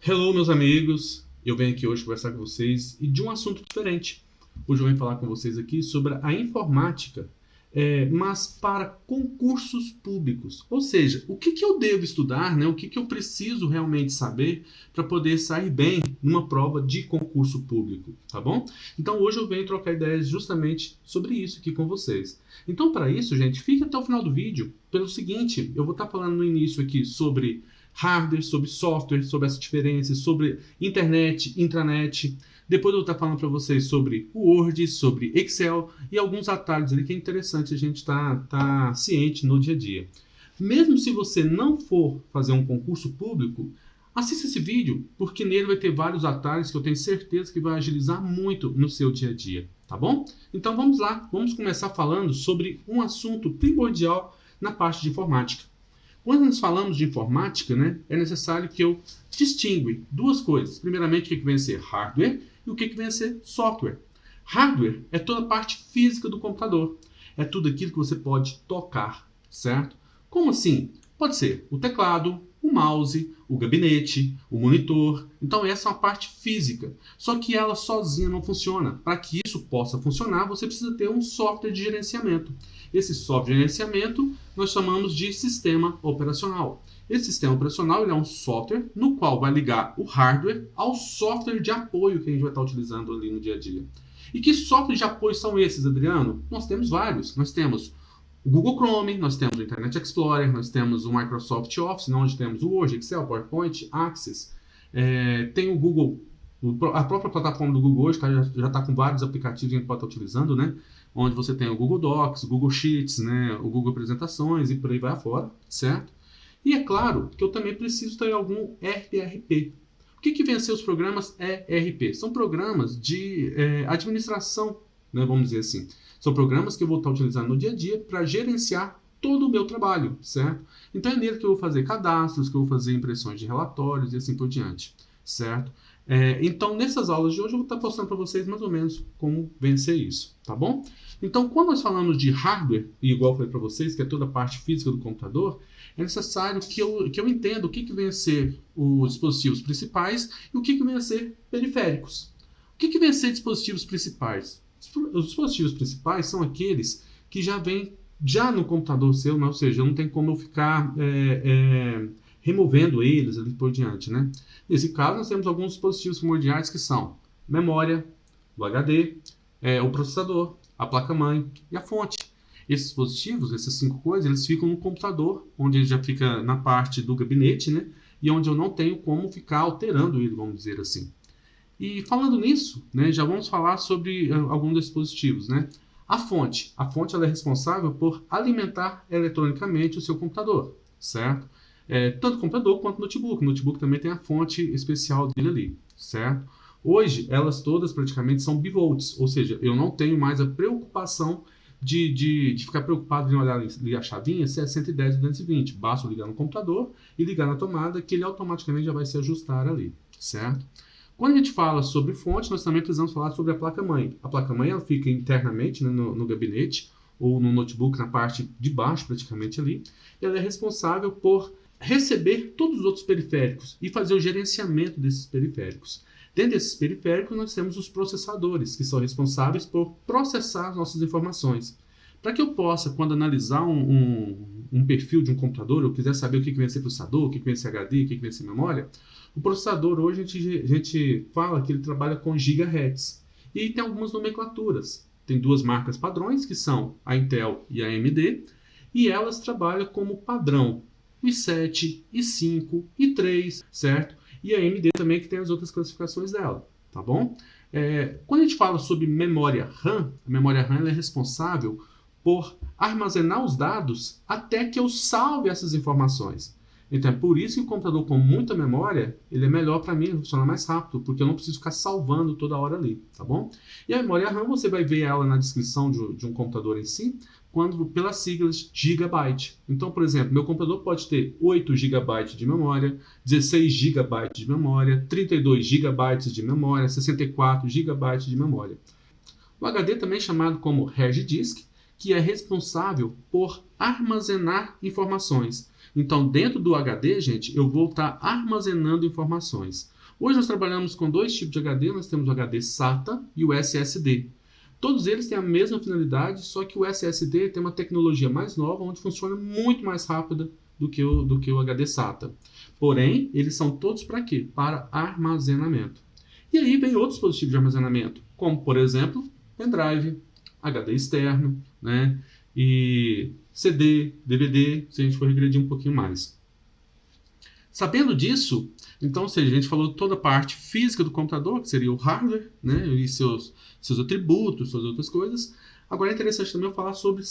Hello, meus amigos! Eu venho aqui hoje conversar com vocês e de um assunto diferente. Hoje eu venho falar com vocês aqui sobre a informática, mas para concursos públicos. Ou seja, o que eu devo estudar, né? O que eu preciso realmente saber para poder sair bem numa prova de concurso público, tá bom? Então hoje eu venho trocar ideias justamente sobre isso aqui com vocês. Então para isso, gente, fique até o final do vídeo pelo seguinte, eu vou estar falando no início aqui sobre hardware, sobre software, sobre as diferenças, sobre internet, intranet. Depois eu vou estar falando para vocês sobre o Word, sobre Excel e alguns atalhos ali que é interessante a gente estar ciente no dia a dia. Mesmo se você não for fazer um concurso público, assista esse vídeo, porque nele vai ter vários atalhos que eu tenho certeza que vai agilizar muito no seu dia a dia, tá bom? Então vamos lá, vamos começar falando sobre um assunto primordial na parte de informática. Quando nós falamos de informática, né, é necessário que eu distingue duas coisas. Primeiramente, o que vem a ser hardware e o que vem a ser software. Hardware é toda a parte física do computador. É tudo aquilo que você pode tocar, certo? Como assim? Pode ser o teclado, o mouse, o gabinete, o monitor. Então essa é uma parte física. Só que ela sozinha não funciona. Para que isso possa funcionar, você precisa ter um software de gerenciamento. Esse software de gerenciamento nós chamamos de sistema operacional. Esse sistema operacional ele é um software no qual vai ligar o hardware ao software de apoio que a gente vai estar utilizando ali no dia a dia. E que softwares de apoio são esses, Adriano? Nós temos vários. Nós temos o Google Chrome, nós temos o Internet Explorer, nós temos o Microsoft Office, onde temos o Word, Excel, PowerPoint, Access. Tem o Google, a própria plataforma do Google hoje já está com vários aplicativos que a gente pode estar utilizando, né? Onde você tem o Google Docs, o Google Sheets, né? O Google Apresentações e por aí vai afora, certo? E é claro que eu também preciso ter algum ERP. O que vem a ser os programas ERP? São programas de administração, né? Vamos dizer assim. São programas que eu vou estar utilizando no dia a dia para gerenciar todo o meu trabalho, certo? Então é nele que eu vou fazer cadastros, que eu vou fazer impressões de relatórios e assim por diante, certo? Então nessas aulas de hoje eu vou estar postando para vocês mais ou menos como vencer isso, tá bom? Então quando nós falamos de hardware, e igual eu falei para vocês, que é toda a parte física do computador, é necessário que eu entenda o que vem a ser os dispositivos principais e o que vem a ser periféricos. O que vem a ser dispositivos principais? Os dispositivos principais são aqueles que já vêm no computador seu, né? Ou seja, não tem como eu ficar removendo eles ali por diante, né? Nesse caso, nós temos alguns dispositivos primordiais que são memória, o HD, o processador, a placa-mãe e a fonte. Esses dispositivos, essas 5 coisas, eles ficam no computador, onde ele já fica na parte do gabinete, né? E onde eu não tenho como ficar alterando ele, vamos dizer assim. E falando nisso, né, já vamos falar sobre alguns dos dispositivos, né? A fonte ela é responsável por alimentar eletronicamente o seu computador, certo? Tanto o computador quanto o notebook. O notebook também tem a fonte especial dele ali, certo? Hoje, elas todas praticamente são bivolts, ou seja, eu não tenho mais a preocupação de ficar preocupado em olhar ali a chavinha se é 110 ou 220. Basta ligar no computador e ligar na tomada que ele automaticamente já vai se ajustar ali, certo? Quando a gente fala sobre fonte, nós também precisamos falar sobre a placa-mãe. A placa-mãe ela fica internamente, né, no gabinete ou no notebook, na parte de baixo praticamente ali. Ela é responsável por receber todos os outros periféricos e fazer o gerenciamento desses periféricos. Dentro desses periféricos, nós temos os processadores, que são responsáveis por processar as nossas informações. Para que eu possa, quando analisar um perfil de um computador, eu quiser saber o que vem a ser processador, o que vem a ser HD, o que vem a ser memória, o processador hoje a gente fala que ele trabalha com gigahertz. E tem algumas nomenclaturas. Tem 2 marcas padrões, que são a Intel e a AMD, e elas trabalham como padrão i7, i5, i3, certo? E a AMD também que tem as outras classificações dela, tá bom? Quando a gente fala sobre memória RAM, a memória RAM ela é responsável por armazenar os dados até que eu salve essas informações. Então é por isso que o computador com muita memória, ele é melhor para mim, ele funciona mais rápido, porque eu não preciso ficar salvando toda hora ali, tá bom? E a memória RAM, você vai ver ela na descrição de um computador em si, pelas siglas gigabyte. Então, por exemplo, meu computador pode ter 8 GB de memória, 16 GB de memória, 32 GB de memória, 64 GB de memória. O HD também é chamado como hard disk, que é responsável por armazenar informações. Então, dentro do HD, gente, eu vou estar armazenando informações. Hoje nós trabalhamos com dois tipos de HD, nós temos o HD SATA e o SSD. Todos eles têm a mesma finalidade, só que o SSD tem uma tecnologia mais nova, onde funciona muito mais rápida do que o HD SATA. Porém, eles são todos para quê? Para armazenamento. E aí vem outros dispositivos de armazenamento, como, por exemplo, pendrive, HD externo, né? E CD, DVD, se a gente for regredir um pouquinho mais. Sabendo disso, então, ou seja, a gente falou toda a parte física do computador, que seria o hardware, né, e seus atributos, suas outras coisas. Agora é interessante também eu falar sobre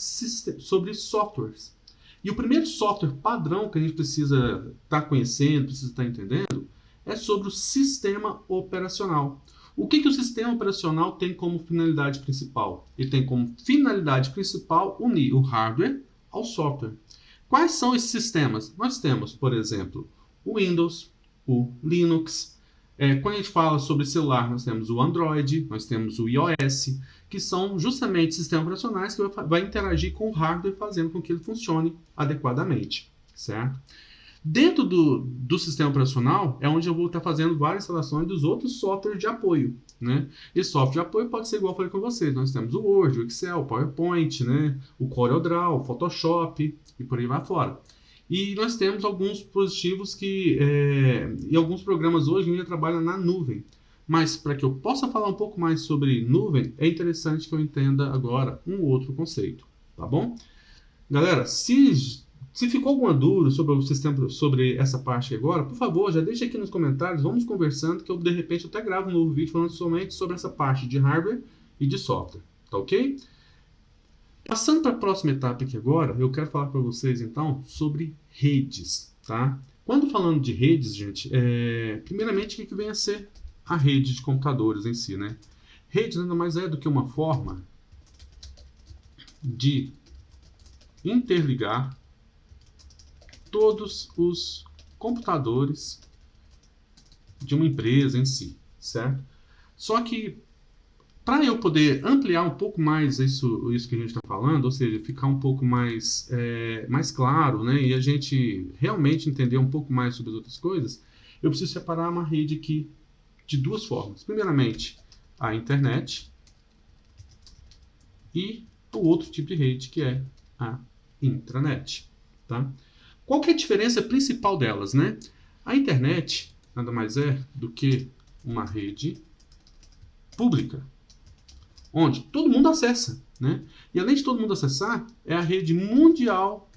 softwares. E o primeiro software padrão que a gente precisa estar conhecendo, precisa estar entendendo, é sobre o sistema operacional. O que o sistema operacional tem como finalidade principal? Ele tem como finalidade principal unir o hardware ao software. Quais são esses sistemas? Nós temos, por exemplo, o Windows, o Linux. Quando a gente fala sobre celular, nós temos o Android, nós temos o iOS, que são justamente sistemas operacionais que vai interagir com o hardware, fazendo com que ele funcione adequadamente, certo? Dentro do sistema operacional é onde eu vou estar fazendo várias instalações dos outros softwares de apoio, né? E software de apoio pode ser igual eu falei com vocês. Nós temos o Word, o Excel, o PowerPoint, né? O CorelDRAW, o Photoshop e por aí vai fora. E nós temos alguns dispositivos e alguns programas hoje ainda trabalham na nuvem. Mas para que eu possa falar um pouco mais sobre nuvem, é interessante que eu entenda agora um outro conceito, tá bom? Galera, se ficou alguma dúvida sobre o sistema, sobre essa parte agora, por favor, já deixa aqui nos comentários, vamos conversando, que eu de repente até gravo um novo vídeo falando somente sobre essa parte de hardware e de software, tá ok? Passando para a próxima etapa aqui agora, eu quero falar para vocês então sobre redes, tá? Quando falando de redes, gente, primeiramente o que vem a ser a rede de computadores em si, né? Rede nada mais é do que uma forma de interligar todos os computadores de uma empresa em si, certo? Só que para eu poder ampliar um pouco mais isso que a gente está falando, ou seja, ficar um pouco mais claro, né, e a gente realmente entender um pouco mais sobre as outras coisas, eu preciso separar uma rede aqui de duas formas. Primeiramente, a internet e o outro tipo de rede, que é a intranet, tá? Qual que é a diferença principal delas, né? A internet nada mais é do que uma rede pública, onde todo mundo acessa, né? E além de todo mundo acessar, é a rede mundial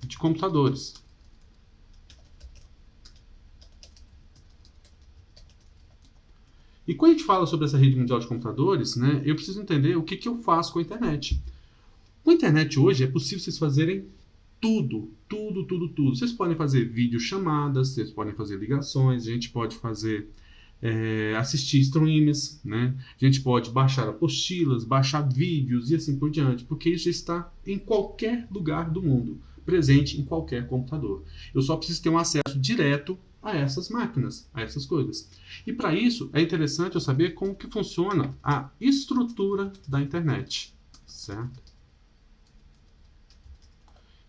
de computadores. E quando a gente fala sobre essa rede mundial de computadores, né, eu preciso entender o que eu faço com a internet. Com a internet hoje é possível vocês fazerem tudo. Vocês podem fazer videochamadas, vocês podem fazer ligações, a gente pode fazer assistir streams, né? A gente pode baixar apostilas, baixar vídeos e assim por diante, porque isso está em qualquer lugar do mundo, presente em qualquer computador. Eu só preciso ter um acesso direto a essas máquinas, a essas coisas. E para isso é interessante eu saber como que funciona a estrutura da internet, certo?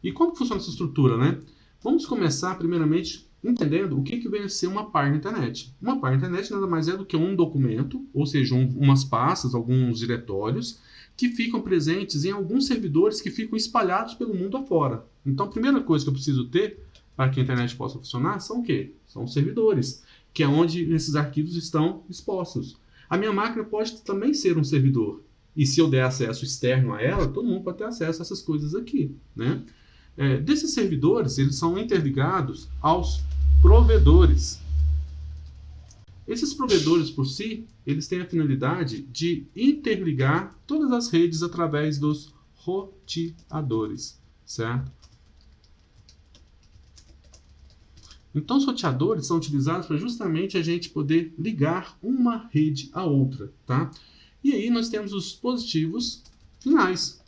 E como que funciona essa estrutura, né? Vamos começar primeiramente entendendo o que vem a ser uma página internet. Uma página internet nada mais é do que um documento, ou seja, umas pastas, alguns diretórios, que ficam presentes em alguns servidores que ficam espalhados pelo mundo afora. Então, a primeira coisa que eu preciso ter para que a internet possa funcionar são o quê? São os servidores, que é onde esses arquivos estão expostos. A minha máquina pode também ser um servidor. E se eu der acesso externo a ela, todo mundo pode ter acesso a essas coisas aqui, né? Desses servidores, eles são interligados aos provedores. Esses provedores, por si, eles têm a finalidade de interligar todas as redes através dos roteadores, certo? Então, os roteadores são utilizados para justamente a gente poder ligar uma rede à outra, tá? E aí nós temos os dispositivos finais.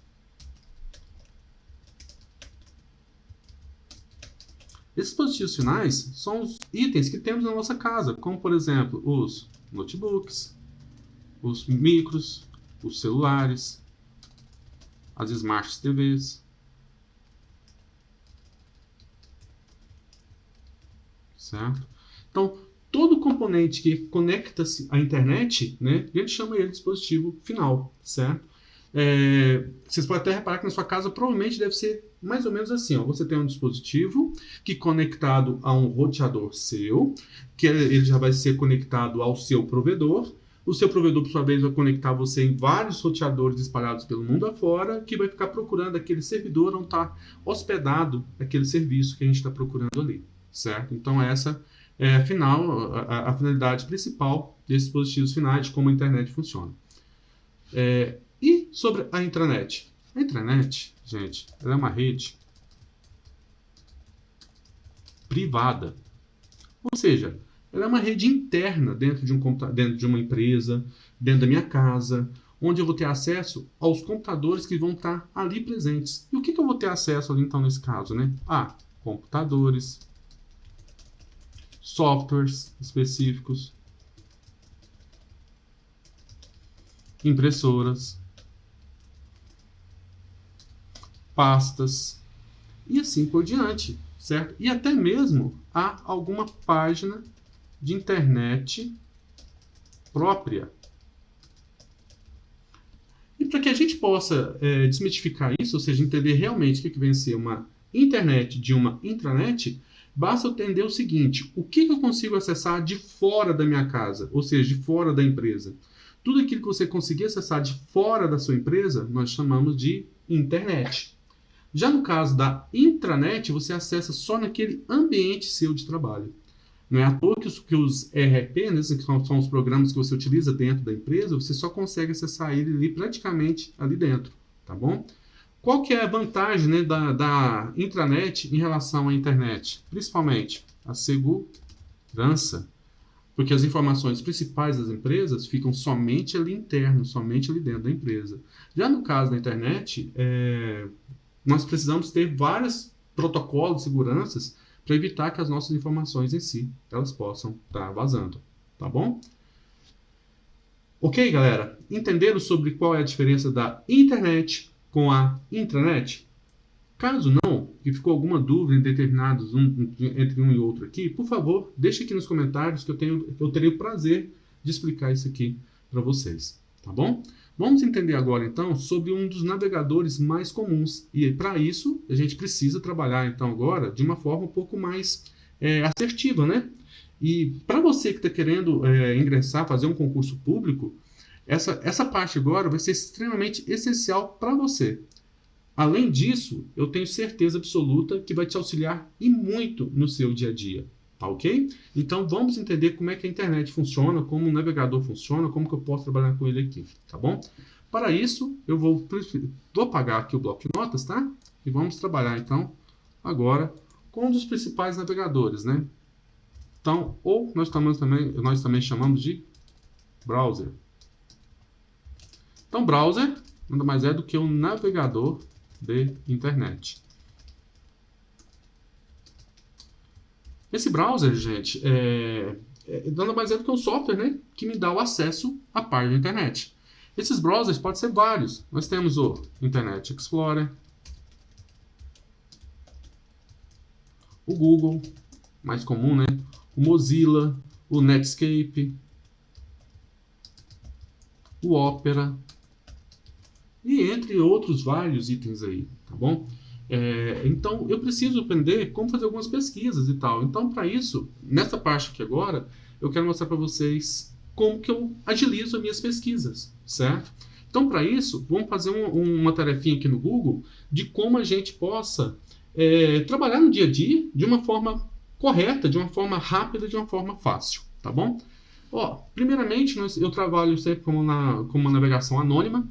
Esses dispositivos finais são os itens que temos na nossa casa, como por exemplo os notebooks, os micros, os celulares, as smart TVs, certo? Então, todo componente que conecta-se à internet, né, a gente chama ele de dispositivo final, certo? Vocês podem até reparar que na sua casa provavelmente deve ser mais ou menos assim, ó. Você tem um dispositivo que conectado a um roteador seu, que ele já vai ser conectado ao seu provedor. O seu provedor, por sua vez, vai conectar você em vários roteadores espalhados pelo mundo afora, que vai ficar procurando aquele servidor onde está hospedado aquele serviço que a gente está procurando ali, certo? Então essa é a finalidade principal desses dispositivos finais, de como a internet funciona. E sobre a intranet? A intranet, gente, ela é uma rede privada. Ou seja, ela é uma rede interna dentro de uma empresa, dentro da minha casa, onde eu vou ter acesso aos computadores que vão estar ali presentes. E o que eu vou ter acesso ali, então, nesse caso, né? Computadores, softwares específicos, impressoras, pastas e assim por diante, certo? E até mesmo há alguma página de internet própria. E para que a gente possa desmitificar isso, ou seja, entender realmente o que vem a ser uma internet de uma intranet, basta eu entender o seguinte: o que eu consigo acessar de fora da minha casa, ou seja, de fora da empresa. Tudo aquilo que você conseguir acessar de fora da sua empresa, nós chamamos de internet. Já no caso da intranet, você acessa só naquele ambiente seu de trabalho. Não é à toa que os ERP, né, que são os programas que você utiliza dentro da empresa, você só consegue acessar ele ali, praticamente ali dentro, tá bom? Qual que é a vantagem, né, da intranet em relação à internet? Principalmente a segurança, porque as informações principais das empresas ficam somente ali interno, somente ali dentro da empresa. Já no caso da internet, nós precisamos ter vários protocolos de segurança para evitar que as nossas informações em si, elas possam estar vazando, tá bom? Ok, galera? Entenderam sobre qual é a diferença da internet com a intranet? Caso não, e ficou alguma dúvida em determinados entre um e outro aqui, por favor, deixe aqui nos comentários que eu terei o prazer de explicar isso aqui para vocês, tá bom? Vamos entender agora, então, sobre um dos navegadores mais comuns. E para isso, a gente precisa trabalhar, então, agora de uma forma um pouco mais assertiva, né? E para você que está querendo ingressar, fazer um concurso público, essa parte agora vai ser extremamente essencial para você. Além disso, eu tenho certeza absoluta que vai te auxiliar e muito no seu dia a dia. Tá ok? Então vamos entender como é que a internet funciona, como o navegador funciona, como que eu posso trabalhar com ele aqui, tá bom? Para isso, eu vou apagar aqui o bloco de notas, tá? E vamos trabalhar então agora com um dos principais navegadores, né? Então, ou nós também chamamos de browser. Então, browser nada mais é do que um navegador de internet. Esse browser, gente, nada mais é do que um software, né, que me dá o acesso à página da internet. Esses browsers podem ser vários. Nós temos o Internet Explorer, o Google, mais comum, né, o Mozilla, o Netscape, o Opera, e entre outros vários itens aí, tá bom? Então, eu preciso aprender como fazer algumas pesquisas e tal. Então, para isso, nessa parte aqui agora, eu quero mostrar para vocês como que eu agilizo as minhas pesquisas, certo? Então, para isso, vamos fazer uma tarefinha aqui no Google de como a gente possa trabalhar no dia a dia de uma forma correta, de uma forma rápida, de uma forma fácil, tá bom? Primeiramente, eu trabalho sempre como uma navegação anônima.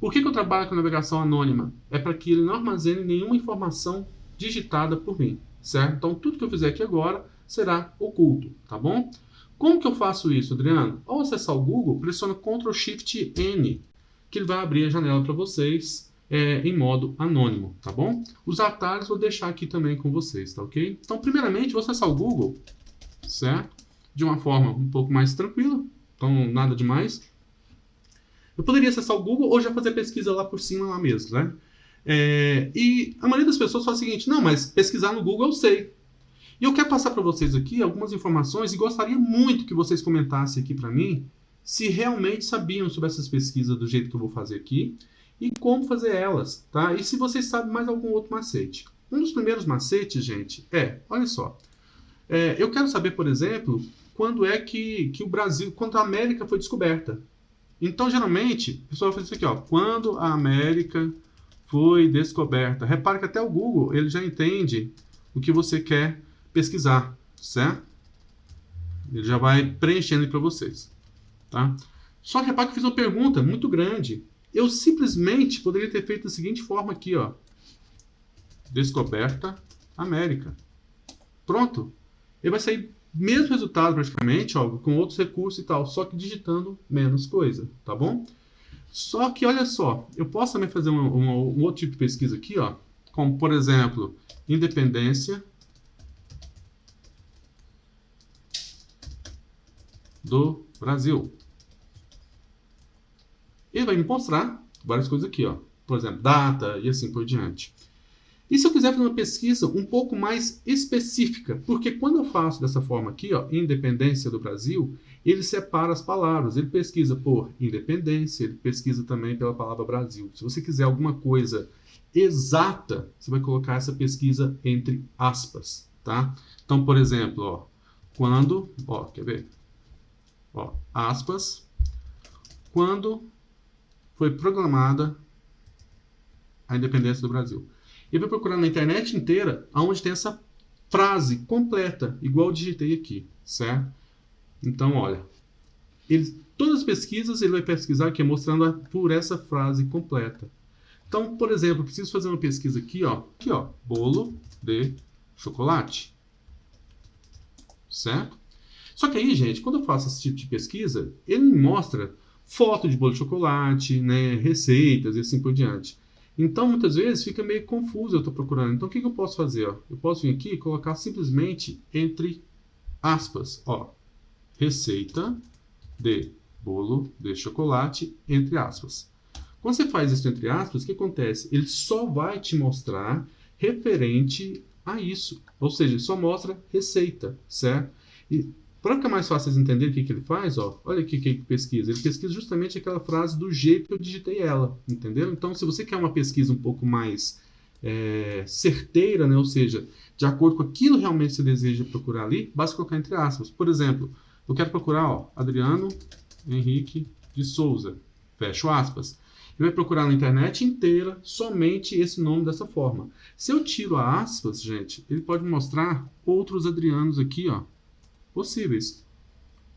Por que eu trabalho com navegação anônima? É para que ele não armazene nenhuma informação digitada por mim, certo? Então, tudo que eu fizer aqui agora será oculto, tá bom? Como que eu faço isso, Adriano? Ao acessar o Google, pressiona Ctrl+Shift+N, que ele vai abrir a janela para vocês em modo anônimo, tá bom? Os atalhos eu vou deixar aqui também com vocês, tá ok? Então, primeiramente, vou acessar o Google, certo? De uma forma um pouco mais tranquila, então nada demais. Eu poderia acessar o Google ou já fazer pesquisa lá por cima lá mesmo, né? E a maioria das pessoas fala o seguinte: não, mas pesquisar no Google eu sei. E eu quero passar para vocês aqui algumas informações e gostaria muito que vocês comentassem aqui para mim se realmente sabiam sobre essas pesquisas do jeito que eu vou fazer aqui e como fazer elas, tá? E se vocês sabem mais algum outro macete. Um dos primeiros macetes, gente, olha só, eu quero saber, por exemplo, quando é que o Brasil, quando a América foi descoberta. Então, geralmente, o pessoal faz isso aqui, ó, quando a América foi descoberta. Repare que até o Google, ele já entende o que você quer pesquisar, certo? Ele já vai preenchendo para vocês, tá? Só que repare que eu fiz uma pergunta muito grande. Eu simplesmente poderia ter feito da seguinte forma aqui, ó. Descoberta América. Pronto. Ele vai sair mesmo resultado praticamente, ó, com outros recursos e tal, só que digitando menos coisa, tá bom? Só que olha só, eu posso também fazer um outro tipo de pesquisa aqui, ó, como por exemplo, independência do Brasil. Ele vai me mostrar várias coisas aqui, ó, por exemplo, data e assim por diante. E se eu quiser fazer uma pesquisa um pouco mais específica, porque quando eu faço dessa forma aqui, ó, independência do Brasil, ele separa as palavras, ele pesquisa por independência, ele pesquisa também pela palavra Brasil. Se você quiser alguma coisa exata, você vai colocar essa pesquisa entre aspas, tá? Então, por exemplo, ó, quando, ó, quer ver? Ó, aspas, quando foi proclamada a independência do Brasil. E vai procurar na internet inteira onde tem essa frase completa, igual eu digitei aqui, certo? Então, olha, todas as pesquisas ele vai pesquisar aqui mostrando por essa frase completa. Então, por exemplo, eu preciso fazer uma pesquisa aqui, ó, bolo de chocolate, certo? Só que aí, gente, quando eu faço esse tipo de pesquisa, ele me mostra foto de bolo de chocolate, né, receitas e assim por diante. Então, muitas vezes, fica meio confuso eu estou procurando. Então, o que eu posso fazer? Ó? Eu posso vir aqui e colocar simplesmente entre aspas, ó, receita de bolo de chocolate, entre aspas. Quando você faz isso entre aspas, o que acontece? Ele só vai te mostrar referente a isso. Ou seja, ele só mostra receita, certo? E para ficar mais fácil vocês entenderem o que ele faz, ó, olha aqui o que ele pesquisa. Ele pesquisa justamente aquela frase do jeito que eu digitei ela, entendeu? Então, se você quer uma pesquisa um pouco mais certeira, né? Ou seja, de acordo com aquilo realmente que você deseja procurar ali, basta colocar entre aspas. Por exemplo, eu quero procurar, ó, Adriano Henrique de Souza, fecho aspas. Ele vai procurar na internet inteira somente esse nome dessa forma. Se eu tiro a aspas, gente, ele pode mostrar outros Adrianos aqui, ó, possíveis,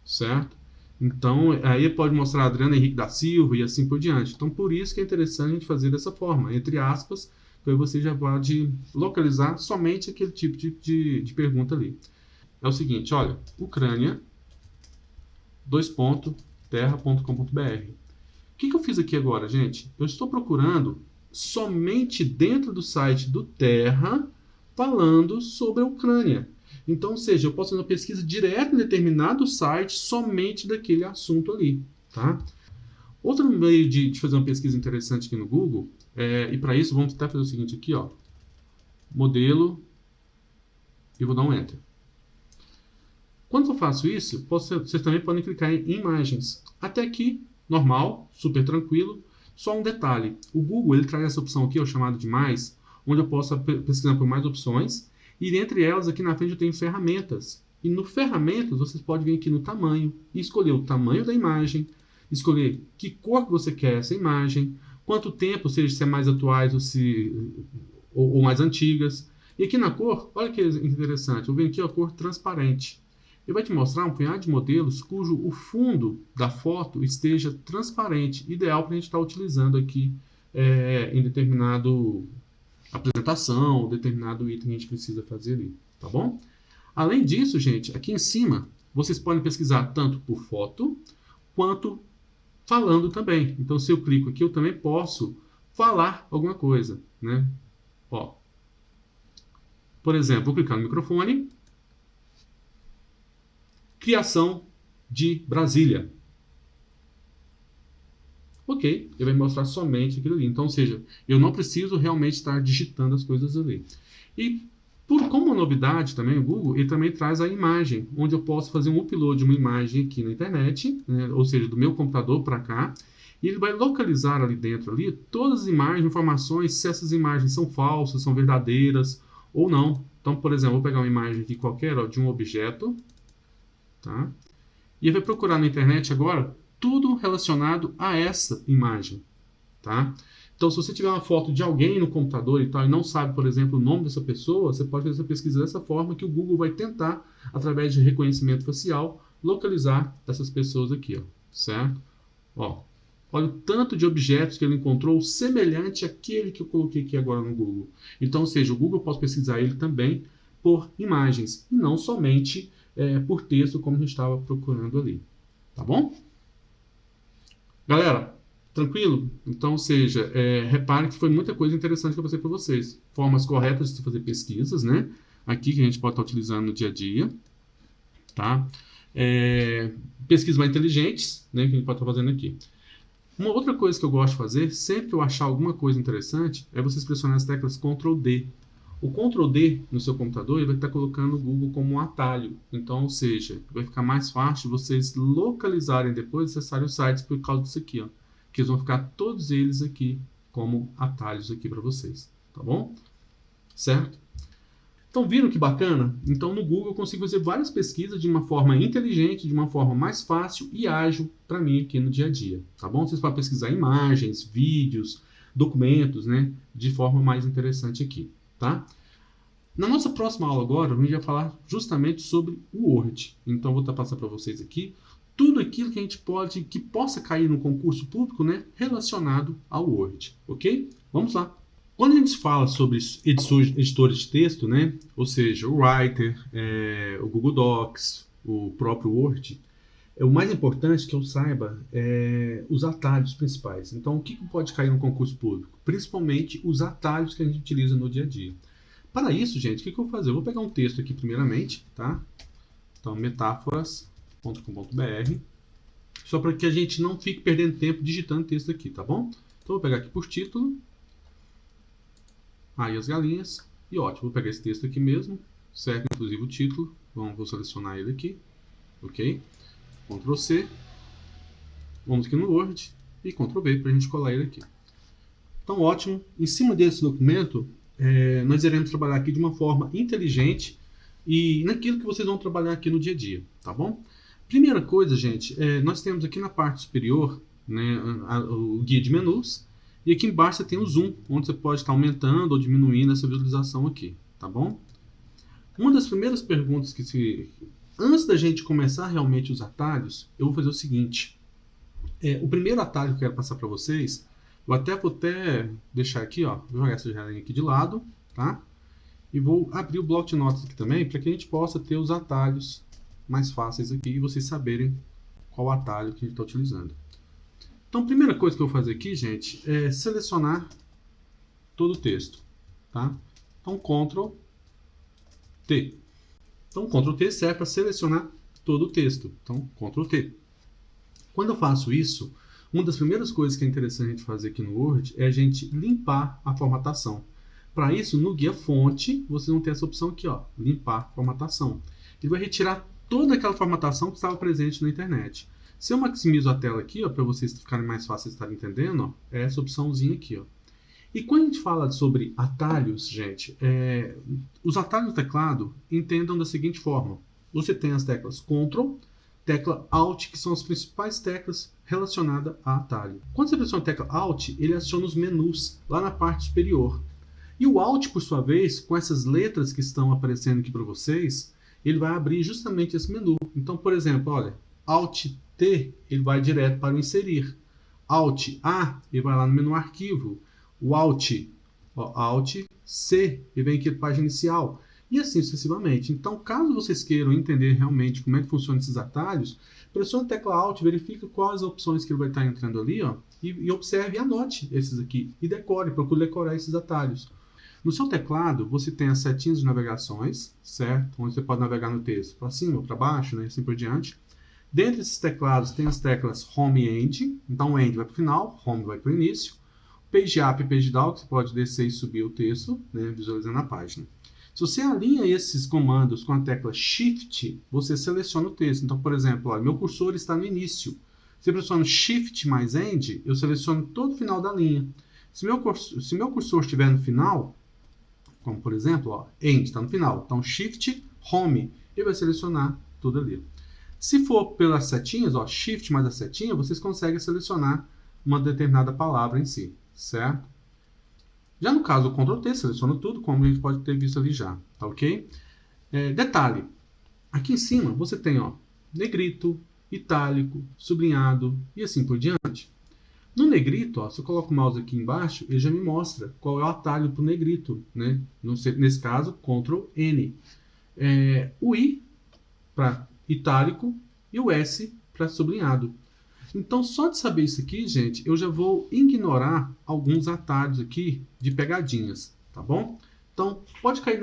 certo? Então, aí pode mostrar Adriano Henrique da Silva e assim por diante. Então, por isso que é interessante a gente fazer dessa forma, entre aspas, que aí você já pode localizar somente aquele tipo de pergunta ali. É o seguinte, olha, Ucrânia, terra.com.br. O que eu fiz aqui agora, gente? Eu estou procurando somente dentro do site do Terra falando sobre a Ucrânia. Então, ou seja, eu posso fazer uma pesquisa direta em determinado site somente daquele assunto ali, tá? Outro meio de fazer uma pesquisa interessante aqui no Google, e para isso vamos tentar fazer o seguinte aqui, ó, modelo, e vou dar um Enter. Quando eu faço isso, vocês também podem clicar em imagens. Até aqui, normal, super tranquilo. Só um detalhe, o Google ele traz essa opção aqui, ó, chamada de mais, onde eu posso pesquisar por mais opções. E entre elas, aqui na frente eu tenho ferramentas. E no ferramentas, vocês podem vir aqui no tamanho e escolher o tamanho da imagem, escolher que cor que você quer essa imagem, quanto tempo, seja se é mais atuais ou mais antigas. E aqui na cor, olha que interessante, eu venho aqui a cor transparente. Ele vai te mostrar um punhado de modelos cujo o fundo da foto esteja transparente, ideal para a gente estar utilizando aqui em determinado apresentação, determinado item que a gente precisa fazer ali, tá bom? Além disso, gente, aqui em cima, vocês podem pesquisar tanto por foto, quanto falando também. Então, se eu clico aqui, eu também posso falar alguma coisa, né? Ó, por exemplo, vou clicar no microfone, criação de Brasília. Ok, ele vai mostrar somente aquilo ali. Então, ou seja, eu não preciso realmente estar digitando as coisas ali. E Como uma novidade também, o Google ele também traz a imagem, onde eu posso fazer um upload de uma imagem aqui na internet, né, ou seja, do meu computador para cá, e ele vai localizar ali dentro ali, todas as imagens, informações, se essas imagens são falsas, são verdadeiras ou não. Então, por exemplo, vou pegar uma imagem aqui qualquer, ó, de um objeto, tá? E ele vai procurar na internet agora tudo relacionado a essa imagem, tá? Então, se você tiver uma foto de alguém no computador e tal, e não sabe, por exemplo, o nome dessa pessoa, você pode fazer essa pesquisa dessa forma que o Google vai tentar, através de reconhecimento facial, localizar essas pessoas aqui, ó, certo? Ó, olha o tanto de objetos que ele encontrou semelhante àquele que eu coloquei aqui agora no Google. Então, ou seja, o Google eu posso pesquisar ele também por imagens, e não somente por texto, como a gente estava procurando ali. Tá bom? Galera, tranquilo? Então, ou seja, repare que foi muita coisa interessante que eu passei para vocês. Formas corretas de se fazer pesquisas, né? Aqui que a gente pode estar utilizando no dia a dia. Tá? Pesquisas mais inteligentes, né? Que a gente pode estar fazendo aqui. Uma outra coisa que eu gosto de fazer, sempre que eu achar alguma coisa interessante, é vocês pressionar as teclas Ctrl D. O Ctrl D no seu computador ele vai estar colocando o Google como um atalho. Então, ou seja, vai ficar mais fácil vocês localizarem depois e acessarem os sites por causa disso aqui, ó. Que eles vão ficar todos eles aqui como atalhos aqui para vocês, tá bom? Certo? Então, viram que bacana? Então, no Google eu consigo fazer várias pesquisas de uma forma inteligente, de uma forma mais fácil e ágil para mim aqui no dia a dia, tá bom? Vocês podem pesquisar imagens, vídeos, documentos, né? De forma mais interessante aqui, tá? Na nossa próxima aula agora, a gente vai falar justamente sobre o Word. Então, eu vou estar passando para vocês aqui tudo aquilo que a gente pode, que possa cair no concurso público, né? Relacionado ao Word, ok? Vamos lá. Quando a gente fala sobre editores de texto, né, ou seja, o Writer, o Google Docs, o próprio Word, o mais importante que eu saiba os atalhos principais. Então, o que pode cair no concurso público? Principalmente os atalhos que a gente utiliza no dia a dia. Para isso, gente, o que eu vou fazer? Eu vou pegar um texto aqui primeiramente, tá? Então, metáforas.com.br, só para que a gente não fique perdendo tempo digitando texto aqui, tá bom? Então, eu vou pegar aqui por título. Aí as galinhas. E ótimo, vou pegar esse texto aqui mesmo, certo? Inclusive o título. Vou selecionar ele aqui. Ok? Ctrl C. Vamos aqui no Word. E Ctrl V para a gente colar ele aqui. Então, ótimo. Em cima desse documento, nós iremos trabalhar aqui de uma forma inteligente e naquilo que vocês vão trabalhar aqui no dia a dia. Tá bom? Primeira coisa, gente, nós temos aqui na parte superior, né, o guia de menus. E aqui embaixo você tem o zoom, onde você pode estar aumentando ou diminuindo essa visualização aqui, tá bom? Uma das primeiras perguntas antes da gente começar realmente os atalhos, eu vou fazer o seguinte. O primeiro atalho que eu quero passar para vocês, vou até deixar aqui, ó, vou jogar essa janelinha aqui de lado, tá? E vou abrir o bloco de notas aqui também, para que a gente possa ter os atalhos mais fáceis aqui e vocês saberem qual atalho que a gente está utilizando. Então, a primeira coisa que eu vou fazer aqui, gente, é selecionar todo o texto, tá? Então, Ctrl T. Então, Ctrl T serve para selecionar todo o texto. Então, Ctrl T. Quando eu faço isso, uma das primeiras coisas que é interessante a gente fazer aqui no Word é a gente limpar a formatação. Para isso, no guia fonte, vocês vão ter essa opção aqui, ó, limpar formatação. Ele vai retirar toda aquela formatação que estava presente na internet. Se eu maximizo a tela aqui, para vocês ficarem mais fáceis de estar entendendo, ó, é essa opçãozinha aqui. Ó. E quando a gente fala sobre atalhos, gente, os atalhos do teclado entendam da seguinte forma. Você tem as teclas Ctrl, tecla Alt, que são as principais teclas relacionadas a atalho. Quando você pressiona a tecla Alt, ele aciona os menus lá na parte superior. E o Alt, por sua vez, com essas letras que estão aparecendo aqui para vocês, ele vai abrir justamente esse menu. Então, por exemplo, olha, Alt T, ele vai direto para o inserir. Alt A, ele vai lá no menu arquivo. O Alt C, ele vem aqui para a página inicial. E assim sucessivamente. Então, caso vocês queiram entender realmente como é que funcionam esses atalhos, pressione a tecla Alt, verifique quais opções que ele vai estar entrando ali, ó, e observe e anote esses aqui. E decore, procure decorar esses atalhos. No seu teclado, você tem as setinhas de navegações, certo? Onde você pode navegar no texto para cima ou para baixo, né? Assim por diante. Dentro desses teclados tem as teclas Home e End. Então o End vai para o final, Home vai para o início. Page Up e Page Down, que você pode descer e subir o texto, né, visualizando a página. Se você alinha esses comandos com a tecla Shift, você seleciona o texto. Então, por exemplo, ó, meu cursor está no início. Se eu pressiono Shift mais End, eu seleciono todo o final da linha. Se meu cursor estiver no final, como por exemplo, ó, End está no final, então Shift Home, ele vai selecionar tudo ali. Se for pelas setinhas, ó, Shift mais a setinha, vocês conseguem selecionar uma determinada palavra em si, certo? Já no caso do Ctrl T, seleciona tudo, como a gente pode ter visto ali já, tá ok? Detalhe, aqui em cima você tem, ó, negrito, itálico, sublinhado e assim por diante. No negrito, ó, se eu coloco o mouse aqui embaixo, ele já me mostra qual é o atalho para o negrito, né? Nesse caso, Ctrl N. O I para itálico e o S para sublinhado. Então, só de saber isso aqui, gente, eu já vou ignorar alguns atalhos aqui de pegadinhas, tá bom? Então, pode cair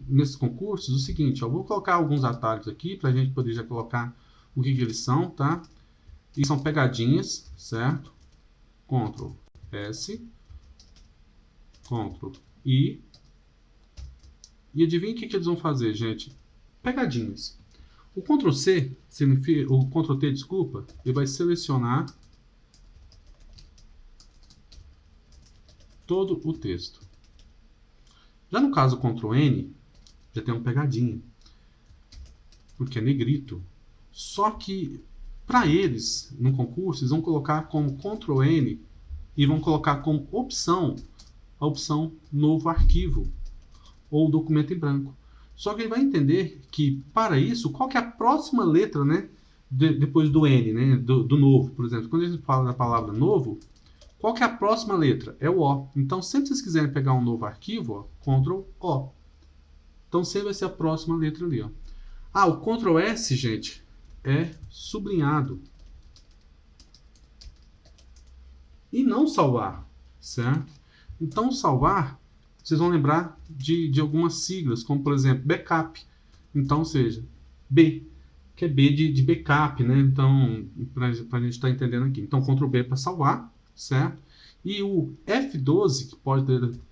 nesses concursos o seguinte, ó, eu vou colocar alguns atalhos aqui para a gente poder já colocar o que eles são, tá? E são pegadinhas, certo? Ctrl S, Ctrl I. E adivinha o que eles vão fazer, gente? Pegadinhas. O Ctrl C, o Ctrl T, desculpa, ele vai selecionar todo o texto. Já no caso do Ctrl N, já tem uma pegadinha, porque é negrito. Só que, para eles, no concurso, eles vão colocar como Ctrl N e vão colocar como opção a opção Novo Arquivo ou Documento em Branco. Só que ele vai entender que, para isso, qual que é a próxima letra, né, depois do N, né, do novo, por exemplo. Quando a gente fala da palavra novo, qual que é a próxima letra? É o O. Então, sempre que vocês quiserem pegar um novo arquivo, ó, Ctrl O. Então, sempre vai ser a próxima letra ali. Ó. O Ctrl S, gente, é sublinhado. E não salvar, certo? Então, salvar, vocês vão lembrar de algumas siglas, como por exemplo, backup. Então, ou seja, B, que é B de backup, né? Então, para a gente estar entendendo aqui. Então, Ctrl B para salvar, certo? E o F12, que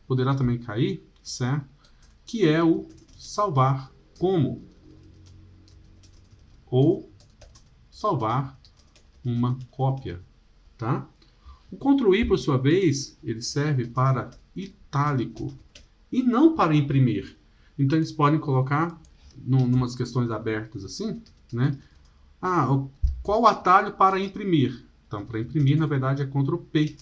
poderá também cair, certo? Que é o salvar como. Ou salvar uma cópia, tá? O Ctrl I, por sua vez, ele serve para itálico e não para imprimir. Então, eles podem colocar numas questões abertas assim, né? Qual o atalho para imprimir? Então, para imprimir, na verdade, é Ctrl P.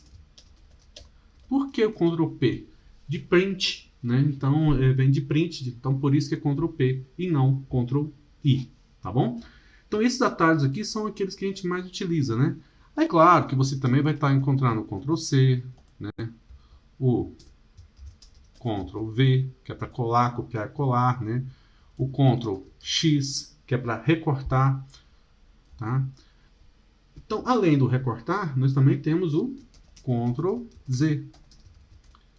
Por que o Ctrl P? De print, né? Então, vem de print, então por isso que é Ctrl P e não Ctrl I, tá bom? Então, esses atalhos aqui são aqueles que a gente mais utiliza, né? É claro que você também vai estar encontrando o Ctrl C, né? O Ctrl V, que é para colar, copiar e colar, né? O Ctrl X, que é para recortar, tá? Então, além do recortar, nós também temos o Ctrl Z,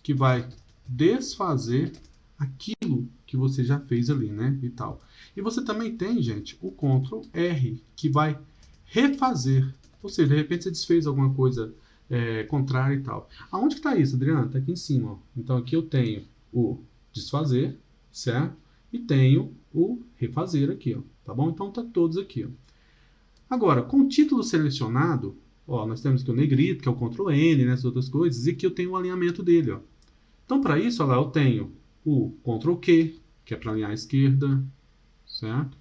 que vai desfazer aquilo que você já fez ali, né? E tal. E você também tem, gente, o Ctrl R, que vai refazer. Ou seja, de repente você desfez alguma coisa contrária e tal. Aonde que está isso, Adriano? Está aqui em cima. Ó. Então aqui eu tenho o desfazer, certo? E tenho o refazer aqui, ó. Tá bom? Então tá todos aqui, ó. Agora, com o título selecionado, ó, nós temos aqui o negrito, que é o Ctrl N, né, essas outras coisas, e aqui eu tenho o alinhamento dele, ó. Então, para isso, ó lá, eu tenho o Ctrl Q, que é para alinhar à esquerda, certo?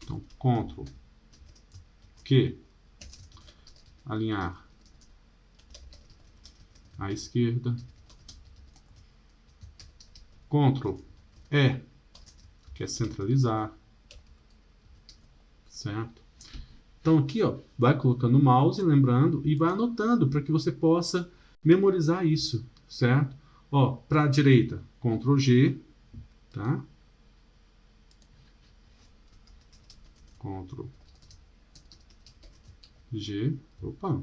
Então, Ctrl Q, alinhar à esquerda. Ctrl E, que é centralizar, certo? Então aqui, ó, vai colocando o mouse, lembrando, e vai anotando para que você possa memorizar isso, certo? Ó, para a direita, Ctrl G, tá? Ctrl G, opa.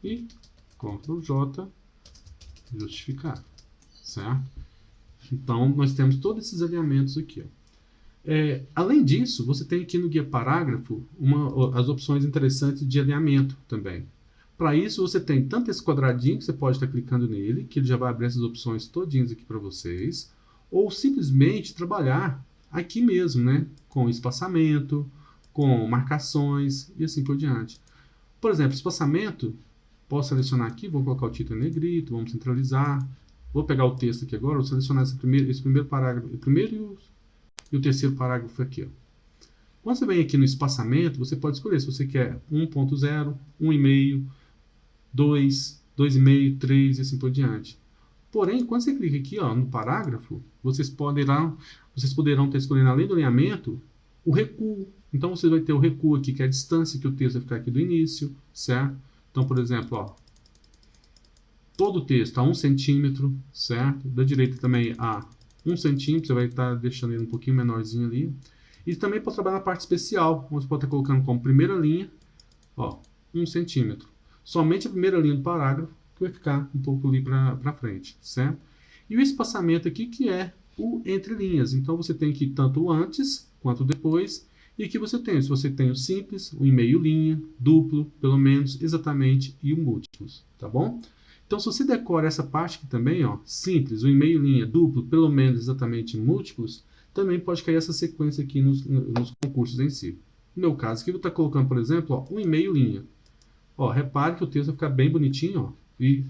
E Ctrl J, justificar, certo? Então, nós temos todos esses alinhamentos aqui, ó. Além disso, você tem aqui no guia parágrafo as opções interessantes de alinhamento também. Para isso, você tem tanto esse quadradinho, que você pode estar clicando nele, que ele já vai abrir essas opções todinhas aqui para vocês, ou simplesmente trabalhar aqui mesmo, né? Com espaçamento, com marcações e assim por diante. Por exemplo, espaçamento, posso selecionar aqui, vou colocar o título em negrito, vamos centralizar. Vou pegar o texto aqui agora, vou selecionar esse primeiro parágrafo, o primeiro e o terceiro parágrafo aqui. Ó. Quando você vem aqui no espaçamento, você pode escolher se você quer 1.0, 1,5, 2, 2,5, 3 e assim por diante. Porém, quando você clica aqui no parágrafo, vocês poderão estar escolhendo, além do alinhamento, o recuo. Então, você vai ter o recuo aqui, que é a distância que o texto vai ficar aqui do início, certo? Então, por exemplo, todo o texto a 1 centímetro, certo? Da direita também a 1 centímetro, você vai estar deixando ele um pouquinho menorzinho ali. E também pode trabalhar na parte especial, onde você pode estar colocando como primeira linha, 1 centímetro. Somente a primeira linha do parágrafo, que vai ficar um pouco ali para frente, certo? E o espaçamento aqui, que é o entre linhas. Então, você tem aqui tanto o antes, quanto o depois. E aqui você tem, se você tem o simples, o e-mail linha, duplo, pelo menos, exatamente, e o múltiplos, tá bom? Então, se você decora essa parte aqui também, simples, o e-mail linha, duplo, pelo menos, exatamente, múltiplos, também pode cair essa sequência aqui nos concursos em si. No meu caso, aqui eu vou estar colocando, por exemplo, um e-mail linha. Repare que o texto vai ficar bem bonitinho, e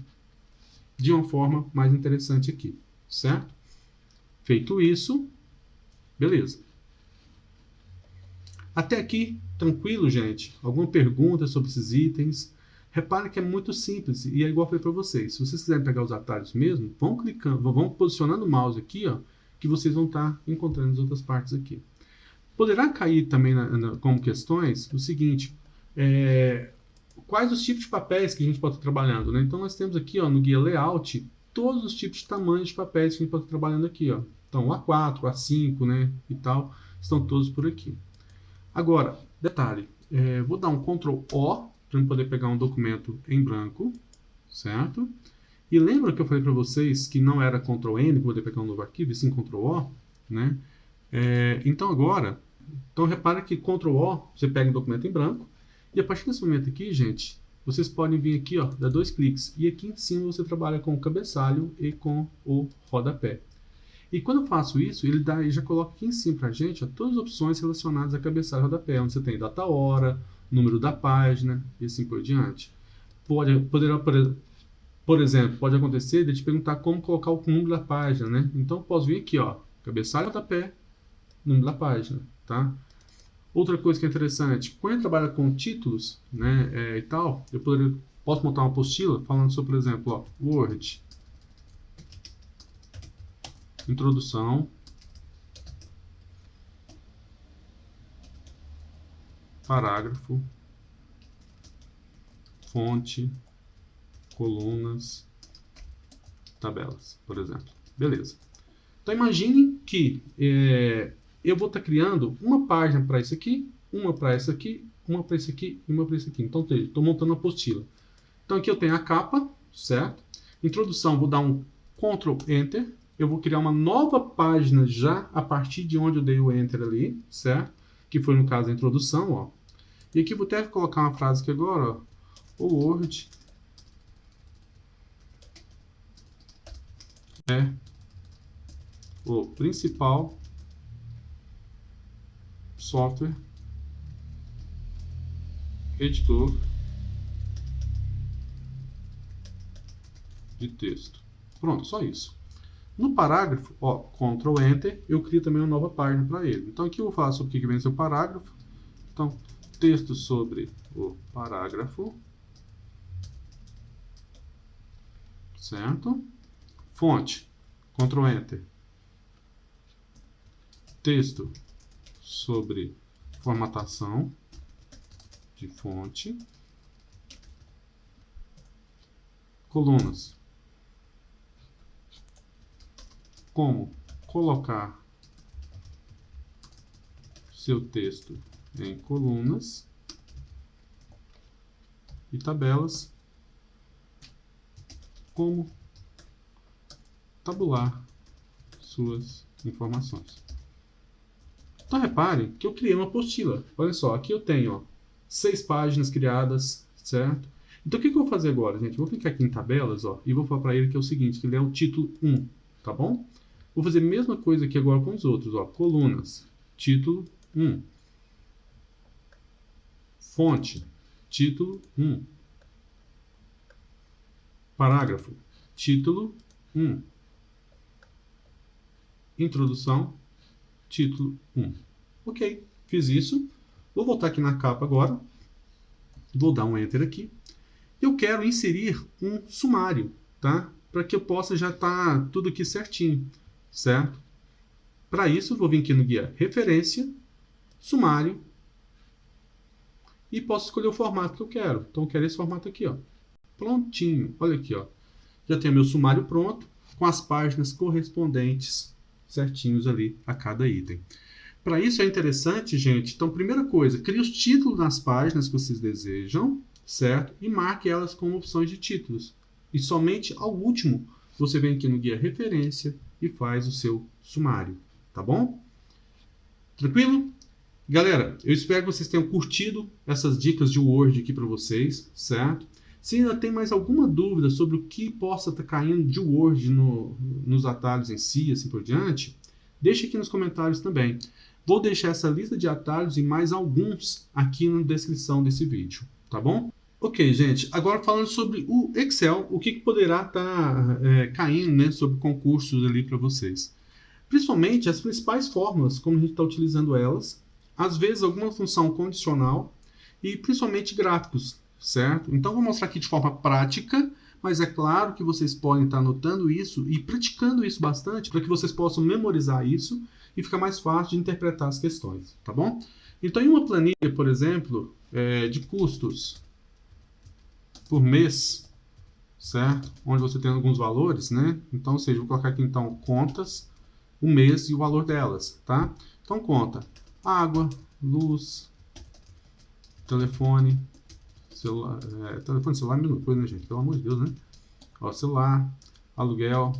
de uma forma mais interessante aqui, certo? Feito isso, beleza. Até aqui, tranquilo, gente? Alguma pergunta sobre esses itens? Repare que é muito simples e é igual eu falei para vocês. Se vocês quiserem pegar os atalhos mesmo, vão clicando, vão posicionando o mouse aqui, que vocês vão estar encontrando as outras partes aqui. Poderá cair também como questões o seguinte: quais os tipos de papéis que a gente pode estar trabalhando, né? Então nós temos aqui no guia layout todos os tipos de tamanhos de papéis que a gente pode estar trabalhando aqui. Então o A4, o A5, né, e tal, estão todos por aqui. Agora, detalhe, vou dar um Ctrl O para eu poder pegar um documento em branco, certo? E lembra que eu falei para vocês que não era Ctrl N para poder pegar um novo arquivo, e sim Ctrl O, né? Então agora, repara que Ctrl O, você pega um documento em branco, e a partir desse momento aqui, gente, vocês podem vir aqui, dar 2 cliques, e aqui em cima você trabalha com o cabeçalho e com o rodapé. E quando eu faço isso, ele já coloca aqui em cima para a gente todas as opções relacionadas a cabeçalho e rodapé, onde você tem data hora, número da página e assim por diante. Por exemplo, pode acontecer de te perguntar como colocar o número da página, né? Então, eu posso vir aqui, cabeçalho e rodapé, número da página, tá? Outra coisa que é interessante, quando a gente trabalha com títulos, né, e tal, eu posso montar uma apostila falando sobre, por exemplo, Word, introdução, parágrafo, fonte, colunas, tabelas, por exemplo. Beleza. Então imagine que eu vou estar criando uma página para isso aqui, uma para isso aqui, uma para isso aqui e uma para isso aqui. Então estou montando uma apostila. Então aqui eu tenho a capa, certo? Introdução, vou dar um Ctrl Enter. Eu vou criar uma nova página já a partir de onde eu dei o Enter ali, certo? Que foi no caso a introdução, E aqui eu vou até colocar uma frase aqui agora, O Word é o principal software editor de texto. Pronto, só isso. No parágrafo, Ctrl Enter, eu crio também uma nova página para ele. Então aqui eu vou falar sobre o que vem no seu parágrafo. Então, texto sobre o parágrafo. Certo? Fonte, Ctrl Enter. Texto sobre formatação de fonte. Colunas. Como colocar seu texto em colunas. E tabelas. Como tabular suas informações. Então, reparem que eu criei uma apostila. Olha só, aqui eu tenho, ó, 6 páginas criadas, certo? Então, o que eu vou fazer agora, gente? Eu vou clicar aqui em tabelas, ó, e vou falar para ele que é o seguinte, que ele é o título 1, tá bom? Vou fazer a mesma coisa aqui agora com os outros, ó, colunas, título 1. Fonte, título 1. Parágrafo, título 1. Introdução, título 1. Ok, fiz isso. Vou voltar aqui na capa agora. Vou dar um Enter aqui. Eu quero inserir um sumário, tá? Para que eu possa já estar tudo aqui certinho, certo? Para isso, vou vir aqui no guia Referência, Sumário, e posso escolher o formato que eu quero. Então, eu quero esse formato aqui, ó. Prontinho. Olha aqui, ó. Já tenho meu sumário pronto, com as páginas correspondentes certinhos ali a cada item. Para isso é interessante, gente, então, primeira coisa, crie os títulos nas páginas que vocês desejam, certo? E marque elas como opções de títulos. E somente ao último, você vem aqui no guia Referência e faz o seu sumário, tá bom? Tranquilo? Galera, eu espero que vocês tenham curtido essas dicas de Word aqui para vocês, certo? Se ainda tem mais alguma dúvida sobre o que possa estar caindo de Word nos atalhos em si, assim por diante, deixe aqui nos comentários também. Vou deixar essa lista de atalhos e mais alguns aqui na descrição desse vídeo, tá bom? Ok, gente, agora falando sobre o Excel, o que poderá estar caindo, né, sobre concursos ali para vocês. Principalmente as principais fórmulas, como a gente está utilizando elas, às vezes alguma função condicional e principalmente gráficos, certo? Então vou mostrar aqui de forma prática, mas é claro que vocês podem estar anotando isso e praticando isso bastante para que vocês possam memorizar isso e ficar mais fácil de interpretar as questões, tá bom? Então em uma planilha, por exemplo, de custos por mês, certo? Onde você tem alguns valores, né? Então, ou seja, vou colocar aqui então contas, o mês e o valor delas, tá? Então conta água, luz, telefone, celular, telefone celular, mesma coisa, né, gente? Pelo amor de Deus, né? Ó, celular, aluguel,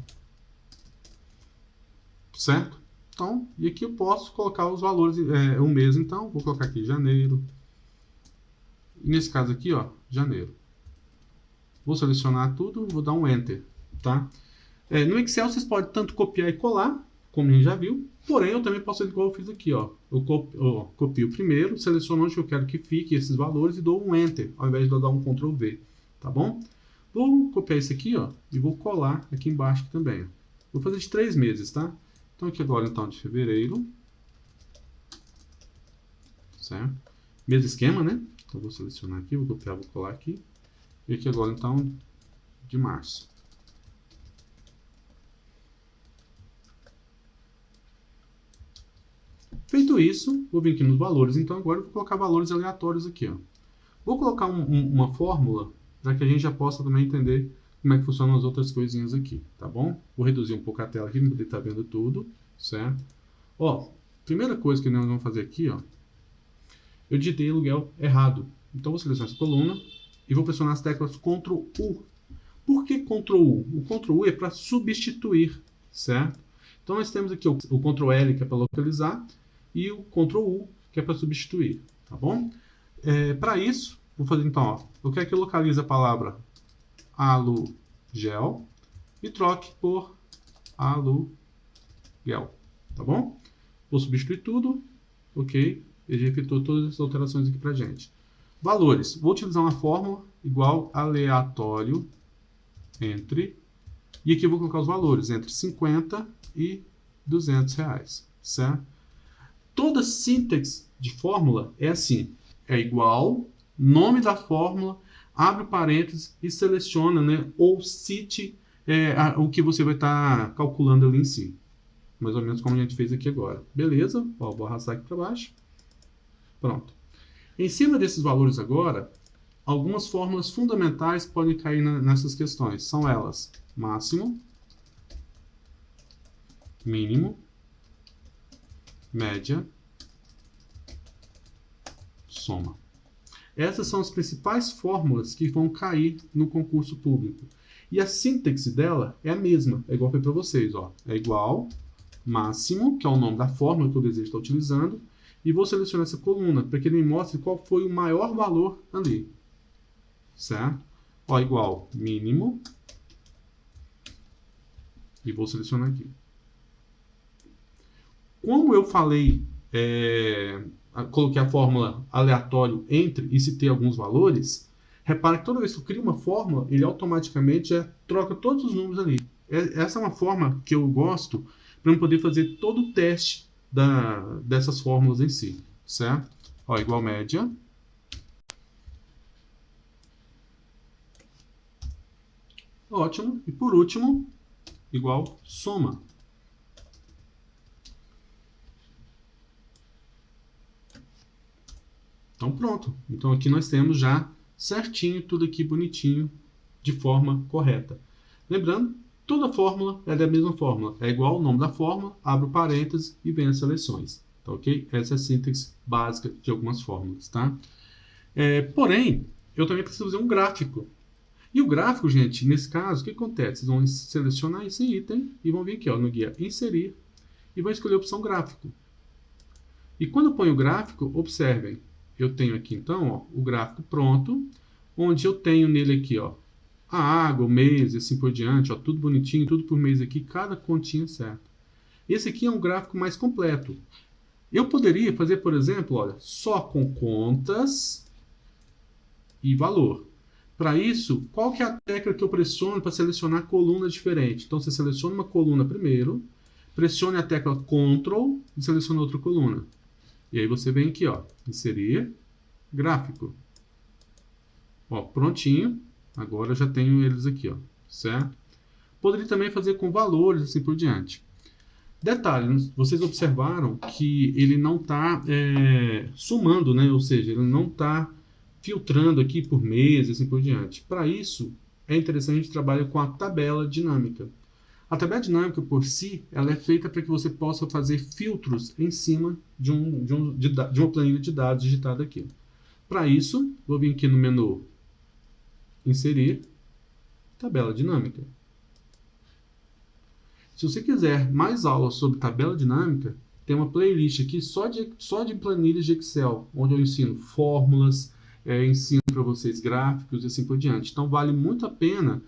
certo? Então, e aqui eu posso colocar os valores, um mês, então, vou colocar aqui janeiro, e nesse caso aqui, ó, janeiro. Vou selecionar tudo, vou dar um Enter, tá? No Excel vocês podem tanto copiar e colar, como a gente já viu, porém eu também posso fazer igual eu fiz aqui, ó. Eu copio primeiro, seleciono onde eu quero que fique esses valores e dou um Enter, ao invés de eu dar um Ctrl V, tá bom? Vou copiar esse aqui, ó, e vou colar aqui embaixo também, ó. Vou fazer de 3 meses, tá? Então aqui agora, então, de fevereiro, certo? Mesmo esquema, né? Então vou selecionar aqui, vou copiar, vou colar aqui. E aqui agora, então, de março. Feito isso, vou vir aqui nos valores. Então, agora eu vou colocar valores aleatórios aqui, ó. Vou colocar uma fórmula para que a gente já possa também entender como é que funcionam as outras coisinhas aqui, tá bom? Vou reduzir um pouco a tela aqui para poder estar vendo tudo, certo? Ó, primeira coisa que nós vamos fazer aqui, ó. Eu digitei aluguel errado. Então, vou selecionar essa coluna e vou pressionar as teclas Ctrl U. Por que Ctrl U? O Ctrl U é para substituir, certo? Então nós temos aqui o Ctrl L, que é para localizar, e o Ctrl U, que é para substituir, tá bom? Para isso, vou fazer então, ó, eu quero que eu localize a palavra aluguel e troque por aluguel, tá bom? Vou substituir tudo, ok? Ele já efetuou todas as alterações aqui para gente. Valores. Vou utilizar uma fórmula igual aleatório entre, e aqui eu vou colocar os valores, entre 50 e 200 reais, certo? Toda síntese de fórmula é assim, é igual, nome da fórmula, abre parênteses e seleciona, né, ou cite o que você vai estar calculando ali em si. Mais ou menos como a gente fez aqui agora. Beleza? Ó, vou arrastar aqui para baixo. Pronto. Em cima desses valores agora, algumas fórmulas fundamentais podem cair nessas questões. São elas: máximo, mínimo, média, soma. Essas são as principais fórmulas que vão cair no concurso público. E a síntese dela é a mesma, é igual foi para vocês, ó. É igual máximo, que é o nome da fórmula que eu desejo estar utilizando, e vou selecionar essa coluna para que ele me mostre qual foi o maior valor ali, certo? Ó, igual mínimo, e vou selecionar aqui. Como eu falei, coloquei a fórmula aleatório entre e citei alguns valores, repara que toda vez que eu crio uma fórmula, ele automaticamente já troca todos os números ali. Essa é uma forma que eu gosto para eu poder fazer todo o teste dessas fórmulas em si, certo? Ó, igual média. Ótimo. E por último, igual soma. Então pronto. Então aqui nós temos já certinho, tudo aqui bonitinho, de forma correta. Lembrando, toda fórmula é da mesma fórmula. É igual o nome da fórmula, abro parênteses e vem as seleções. Tá ok? Essa é a síntese básica de algumas fórmulas, tá? Porém, eu também preciso fazer um gráfico. E o gráfico, gente, nesse caso, o que acontece? Vocês vão selecionar esse item e vão vir aqui, ó, no guia Inserir e vão escolher a opção Gráfico. E quando eu ponho o gráfico, observem, eu tenho aqui então, ó, o gráfico pronto, onde eu tenho nele aqui, ó, a água, o mês e assim por diante, ó, tudo bonitinho, tudo por mês aqui, cada continha certo. Esse aqui é um gráfico mais completo. Eu poderia fazer, por exemplo, olha, só com contas e valor. Para isso, qual que é a tecla que eu pressiono para selecionar coluna diferente? Então, você seleciona uma coluna primeiro, pressione a tecla Ctrl e seleciona outra coluna. E aí você vem aqui, ó, inserir gráfico. Ó, prontinho. Agora eu já tenho eles aqui, ó, certo? Poderia também fazer com valores assim por diante. Detalhe, vocês observaram que ele não está somando, né? Ou seja, ele não está filtrando aqui por mês e assim por diante. Para isso, é interessante a gente trabalhar com a tabela dinâmica. A tabela dinâmica, por si, ela é feita para que você possa fazer filtros em cima de uma planilha de dados digitada aqui. Para isso, vou vir aqui no menu Inserir, Tabela Dinâmica. Se você quiser mais aulas sobre tabela dinâmica, tem uma playlist aqui só de planilhas de Excel, onde eu ensino fórmulas, ensino para vocês gráficos e assim por diante. Então, vale muito a pena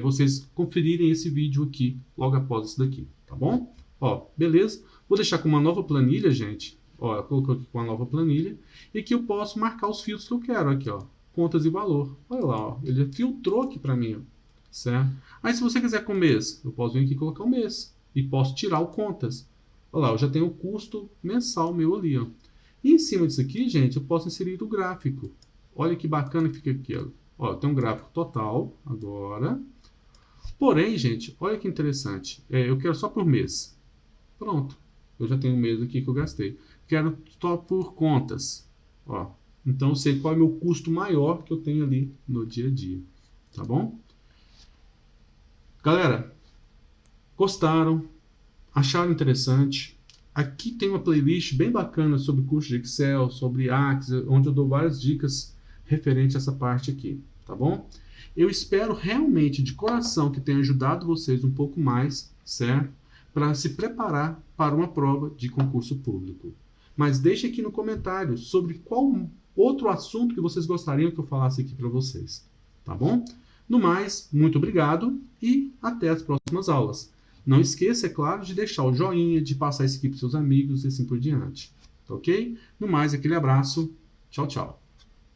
vocês conferirem esse vídeo aqui, logo após isso daqui, tá bom? Ó, beleza? Vou deixar com uma nova planilha, gente. Ó, eu coloquei aqui com uma nova planilha. E aqui eu posso marcar os filtros que eu quero aqui, ó. Contas e valor. Olha lá, ó. Ele filtrou aqui para mim, ó. Certo? Aí, se você quiser com mês, eu posso vir aqui e colocar o mês. E posso tirar o contas. Olha lá, eu já tenho o custo mensal meu ali, ó. E em cima disso aqui, gente, eu posso inserir o gráfico. Olha que bacana que fica aqui, ó. Ó, tem um gráfico total agora. Porém, gente, olha que interessante. Eu quero só por mês. Pronto. Eu já tenho um mês aqui que eu gastei. Quero só por contas. Ó. Então, eu sei qual é o meu custo maior que eu tenho ali no dia a dia. Tá bom? Galera, gostaram? Acharam interessante? Aqui tem uma playlist bem bacana sobre curso de Excel, sobre Axis, onde eu dou várias dicas referente a essa parte aqui, tá bom? Eu espero realmente, de coração, que tenha ajudado vocês um pouco mais, certo? Para se preparar para uma prova de concurso público. Mas deixe aqui no comentário sobre qual outro assunto que vocês gostariam que eu falasse aqui para vocês, tá bom? No mais, muito obrigado e até as próximas aulas. Não esqueça, é claro, de deixar o joinha, de passar isso aqui para seus amigos e assim por diante, tá ok? No mais, aquele abraço. Tchau, tchau.